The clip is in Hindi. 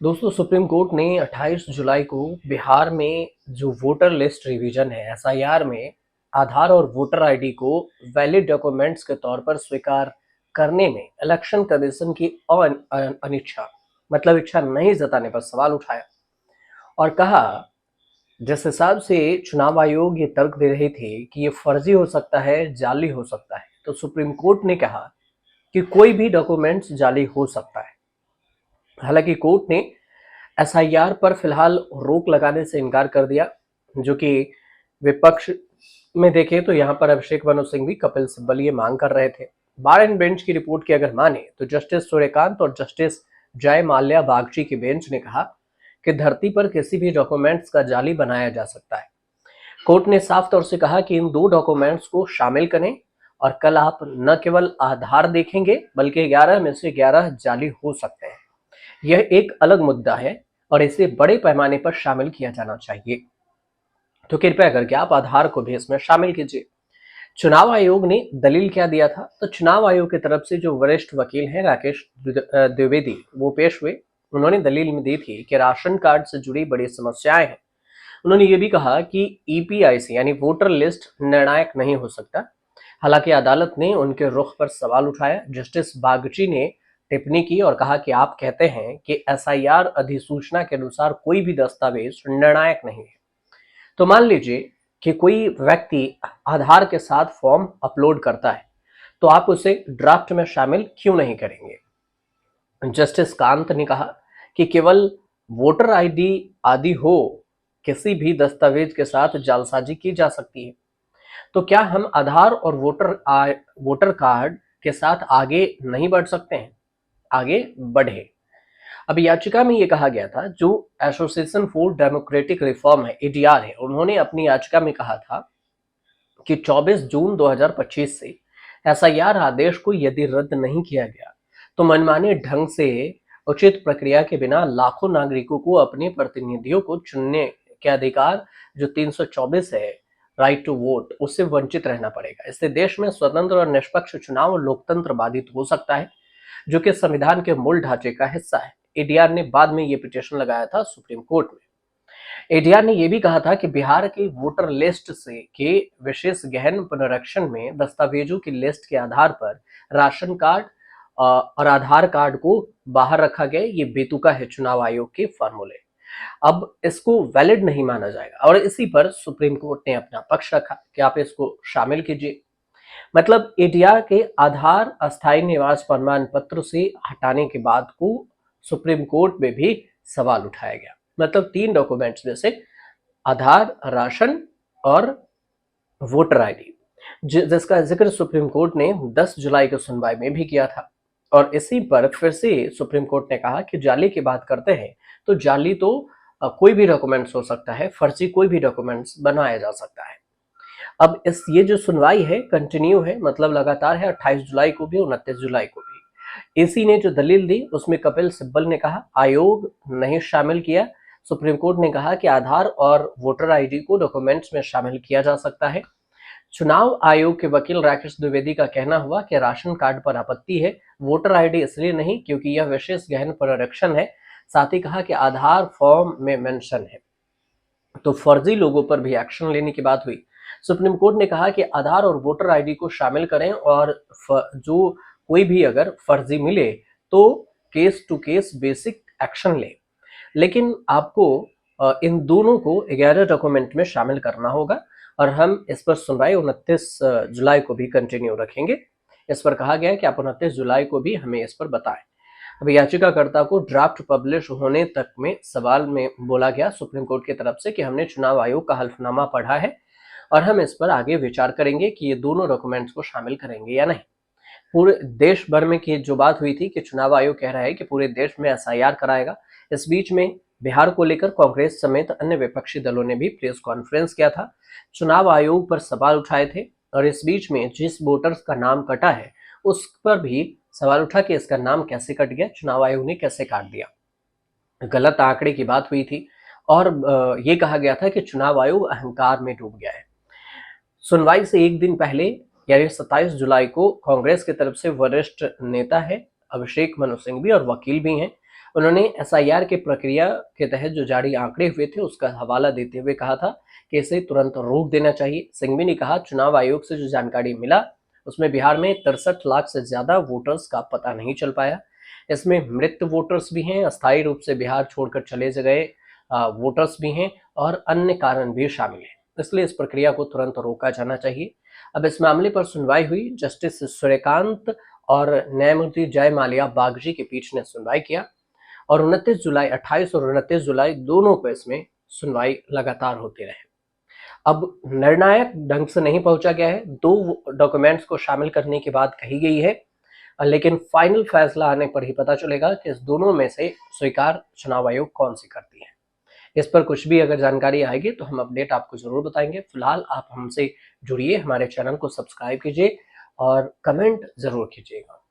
दोस्तों, सुप्रीम कोर्ट ने 28 जुलाई को बिहार में जो वोटर लिस्ट रिवीजन है एसआईआर में आधार और वोटर आईडी को वैलिड डॉक्यूमेंट्स के तौर पर स्वीकार करने में इलेक्शन कमीशन की अनिच्छा मतलब इच्छा नहीं जताने पर सवाल उठाया और कहा जिस हिसाब से चुनाव आयोग ये तर्क दे रहे थे कि ये फर्जी हो सकता है, जाली हो सकता है, तो सुप्रीम कोर्ट ने कहा कि कोई भी डॉक्यूमेंट्स जाली हो सकता है। हालांकि कोर्ट ने एसआईआर पर फिलहाल रोक लगाने से इनकार कर दिया, जो कि विपक्ष में देखें तो यहाँ पर अभिषेक मनु सिंह भी कपिल सिब्बल ये मांग कर रहे थे। बार एंड बेंच की रिपोर्ट की अगर माने तो जस्टिस सूर्यकांत और जस्टिस जय माल्या बागची की बेंच ने कहा कि धरती पर किसी भी डॉक्यूमेंट्स का जाली बनाया जा सकता है। कोर्ट ने साफ तौर से कहा कि इन दो डॉक्यूमेंट्स को शामिल करें और कल आप न केवल आधार देखेंगे बल्कि 11 में से 11 जाली हो सकते हैं। यह एक अलग मुद्दा है और इसे बड़े पैमाने पर शामिल किया जाना चाहिए, तो कृपया करके आप आधार को भी इसमें शामिल कीजिए। चुनाव आयोग ने दलील क्या दिया था? तो चुनाव आयोग की तरफ से जो वरिष्ठ वकील हैं राकेश द्विवेदी वो पेश हुए। उन्होंने दलील में दी थी कि राशन कार्ड से जुड़ी बड़ी समस्याएं हैं। उन्होंने ये भी कहा कि ईपीआईसी यानी वोटर लिस्ट निर्णायक नहीं हो सकता। हालांकि अदालत ने उनके रुख पर सवाल उठाया। जस्टिस बागची ने टिप्पणी की और कहा कि आप कहते हैं कि एसआईआर अधिसूचना के अनुसार कोई भी दस्तावेज निर्णायक नहीं है। तो मान लीजिए कि कोई व्यक्ति आधार के साथ फॉर्म अपलोड करता है, तो आप उसे ड्राफ्ट में शामिल क्यों नहीं करेंगे? जस्टिस कांत ने कहा कि केवल वोटर आईडी आदि हो, किसी भी दस्तावेज के साथ जालसाजी की जा सकती है। तो क्या हम आधार और वोटर कार्ड के साथ आगे नहीं बढ़ सकते हैं? आगे बढ़े। अब याचिका में ये कहा गया था, जो एसोसिएशन फॉर डेमोक्रेटिक रिफॉर्म है, एडीआर है, उन्होंने अपनी याचिका में कहा था कि 24 जून 2025 से एसआईआर आदेश को यदि रद्द नहीं किया गया तो मनमाने ढंग से उचित प्रक्रिया के बिना लाखों नागरिकों को अपने प्रतिनिधियों को चुनने के अधिकार जो 324 है, राइट टू वोट, उससे वंचित रहना पड़ेगा। इससे देश में स्वतंत्र और निष्पक्ष चुनाव और लोकतंत्र बाधित हो सकता है, जो कि संविधान के मूल ढांचे का हिस्सा है। एडीआर ने बाद में ये पिटीशन लगाया था सुप्रीम कोर्ट में। एडीआर ने यह भी कहा था कि बिहार की वोटर लिस्ट से के विशेष गहन पुनरीक्षण में दस्तावेजों की लिस्ट के आधार पर राशन कार्ड और आधार कार्ड को बाहर रखा गया। ये बेतुका है चुनाव आयोग के फॉर्मूले। अब इसको वैलिड नहीं माना जाएगा और इसी पर सुप्रीम कोर्ट ने अपना पक्ष रखा कि आप इसको शामिल कीजिए। मतलब एडीआर के आधार अस्थायी निवास प्रमाण पत्र से हटाने के बाद को सुप्रीम कोर्ट में भी सवाल उठाया गया। मतलब 3 डॉक्यूमेंट्स में से आधार, राशन और वोटर आईडी, जिसका जिक्र सुप्रीम कोर्ट ने 10 जुलाई की सुनवाई में भी किया था। और इसी पर फिर से सुप्रीम कोर्ट ने कहा कि जाली की बात करते हैं तो जाली तो कोई भी डॉक्यूमेंट्स हो सकता है, फर्जी कोई भी डॉक्यूमेंट्स बनाया जा सकता है। अब ये जो सुनवाई है कंटिन्यू है, मतलब लगातार है, 28 जुलाई को भी, 29 जुलाई को भी। एसी ने जो दलील दी उसमें कपिल सिब्बल ने कहा आयोग नहीं शामिल किया। सुप्रीम कोर्ट ने कहा कि आधार और वोटर आईडी को डॉक्यूमेंट्स में शामिल किया जा सकता है। चुनाव आयोग के वकील राकेश द्विवेदी का कहना हुआ कि राशन कार्ड पर आपत्ति है, वोटर आईडी इसलिए नहीं क्योंकि यह विशेष गहन पुनरीक्षण है। साथ ही कहा कि आधार फॉर्म में मेंशन है, तो फर्जी लोगों पर भी एक्शन लेने की बात हुई। सुप्रीम कोर्ट ने कहा कि आधार और वोटर आईडी को शामिल करें और जो कोई भी अगर फर्जी मिले तो case to case basic action ले, लेकिन आपको इन दोनों को 11 डॉक्यूमेंट में शामिल करना होगा और हम इस पर सुनवाई 29 जुलाई को भी कंटिन्यू रखेंगे। इस पर कहा गया है कि आप 29 जुलाई को भी हमें इस पर बताएं। अब याचिकाकर्ता को ड्राफ्ट पब्लिश होने तक में सवाल में बोला गया सुप्रीम कोर्ट की तरफ से कि हमने चुनाव आयोग का हल्फनामा पढ़ा है और हम इस पर आगे विचार करेंगे कि ये दोनों डॉक्यूमेंट्स को शामिल करेंगे या नहीं। पूरे देश भर में की जो बात हुई थी कि चुनाव आयोग कह रहा है कि पूरे देश में एसआईआर कराएगा। इस बीच में बिहार को लेकर कांग्रेस समेत अन्य विपक्षी दलों ने भी प्रेस कॉन्फ्रेंस किया था, चुनाव आयोग पर सवाल उठाए थे और इस बीच में जिस वोटर्स का नाम कटा है उस पर भी सवाल उठा कि इसका नाम कैसे कट गया, चुनाव आयोग ने कैसे काट दिया। गलत आंकड़े की बात हुई थी और ये कहा गया था कि चुनाव आयोग अहंकार में डूब गया है। सुनवाई से एक दिन पहले यानी 27 जुलाई को कांग्रेस की तरफ से वरिष्ठ नेता है अभिषेक मनु सिंह भी और वकील भी हैं, उन्होंने एसआईआर की प्रक्रिया के तहत जो जारी आंकड़े हुए थे उसका हवाला देते हुए कहा था कि इसे तुरंत रोक देना चाहिए। सिंघवी ने कहा, चुनाव आयोग से जो जानकारी मिला उसमें बिहार में 63 लाख से ज्यादा वोटर्स का पता नहीं चल पाया। इसमें मृत वोटर्स भी हैं, अस्थायी रूप से बिहार छोड़कर चले गए वोटर्स भी हैं और अन्य कारण भी शामिल हैं। इसलिए इस प्रक्रिया को तुरंत रोका जाना चाहिए। अब इस मामले पर सुनवाई हुई। जस्टिस सूर्यकांत और न्यायमूर्ति जय माल्या बागची की पीठ ने सुनवाई किया और 29 जुलाई 28 और 29 जुलाई दोनों को इसमें सुनवाई लगातार होती रहे। अब निर्णायक ढंग से नहीं पहुंचा गया है, दो डॉक्यूमेंट्स को शामिल करने की बात कही गई है, लेकिन फाइनल फैसला आने पर ही पता चलेगा कि इस दोनों में से स्वीकार चुनाव आयोग कौन सी करती है। इस पर कुछ भी अगर जानकारी आएगी तो हम अपडेट आपको जरूर बताएंगे। फिलहाल आप हमसे जुड़िए, हमारे चैनल को सब्सक्राइब कीजिए और कमेंट जरूर कीजिएगा।